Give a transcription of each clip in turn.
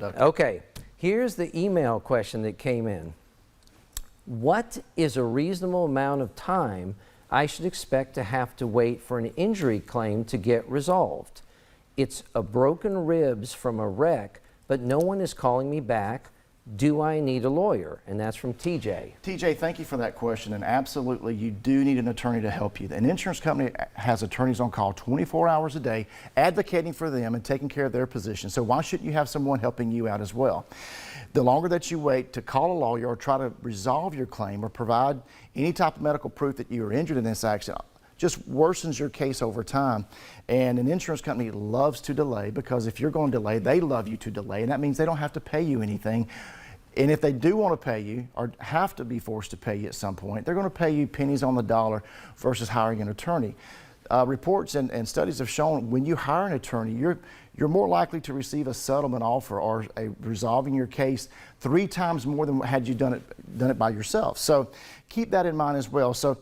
productive. Okay, here's the email question that came in. What is a reasonable amount of time I should expect to have to wait for an injury claim to get resolved? It's a broken ribs from a wreck, but no one is calling me back. Do I need a lawyer? And that's from TJ. TJ, thank you for that question. And absolutely, you do need an attorney to help you. An insurance company has attorneys on call 24 hours a day, advocating for them and taking care of their position. So why shouldn't you have someone helping you out as well? The longer that you wait to call a lawyer or try to resolve your claim or provide any type of medical proof that you were injured in this accident, just worsens your case over time. And an insurance company loves to delay, because if you're going to delay, they love you to delay, and that means they don't have to pay you anything. And if they do want to pay you, or have to be forced to pay you at some point, they're going to pay you pennies on the dollar versus hiring an attorney. Reports and studies have shown when you hire an attorney, you're more likely to receive a settlement offer or resolving your case 3 times more than had you done it by yourself. So keep that in mind as well. So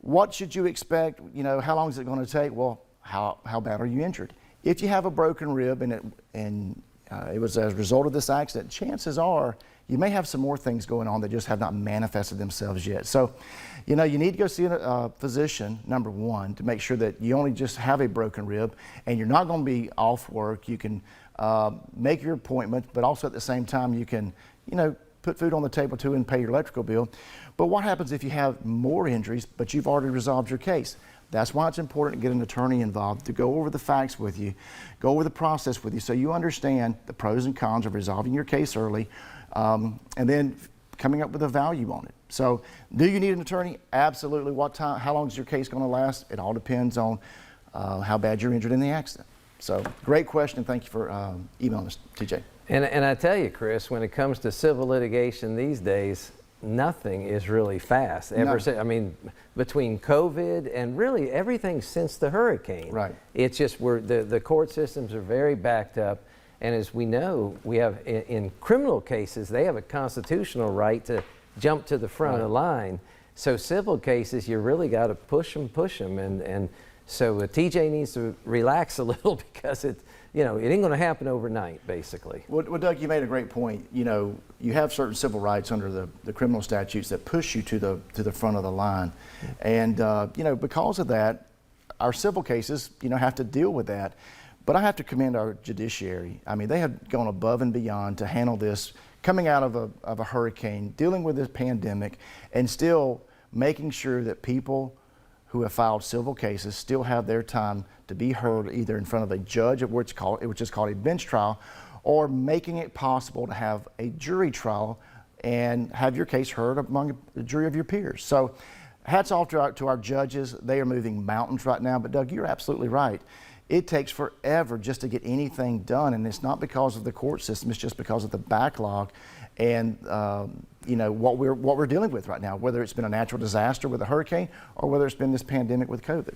what should you expect? You know, how long is it going to take? Well, how bad are you injured? If you have a broken rib and it was as a result of this accident, chances are you may have some more things going on that just have not manifested themselves yet. So, you know, you need to go see a physician, number one, to make sure that you only just have a broken rib and you're not going to be off work. You can make your appointment, but also at the same time you can, you know, put food on the table too and pay your electrical bill. But what happens if you have more injuries, but you've already resolved your case? That's why it's important to get an attorney involved, to go over the facts with you, go over the process with you, so you understand the pros and cons of resolving your case early, and then coming up with a value on it. So, do you need an attorney? Absolutely. What time? How long is your case going to last? It all depends on how bad you're injured in the accident. So, great question. Thank you for emailing us, TJ. And I tell you, Chris, when it comes to civil litigation these days, nothing is really fast. I mean, between COVID and really everything since the hurricane. Right. It's just the court systems are very backed up. And as we know, we have in criminal cases, they have a constitutional right to jump to the front of the line. So civil cases, you really got to push them. And so TJ needs to relax a little, because it ain't going to happen overnight, basically. Well, Doug, you made a great point. You know, you have certain civil rights under the criminal statutes that push you to the front of the line. And, you know, because of that, our civil cases, you know, have to deal with that. But I have to commend our judiciary. I mean, they have gone above and beyond to handle this, coming out of a hurricane, dealing with this pandemic, and still making sure that people who have filed civil cases still have their time to be heard, either in front of a judge, which is called a bench trial, or making it possible to have a jury trial and have your case heard among a jury of your peers. So hats off to our judges. They are moving mountains right now. But Doug, you're absolutely right. It takes forever just to get anything done, and it's not because of the court system, it's just because of the backlog and you know, what we're dealing with right now, whether it's been a natural disaster with a hurricane or whether it's been this pandemic with COVID.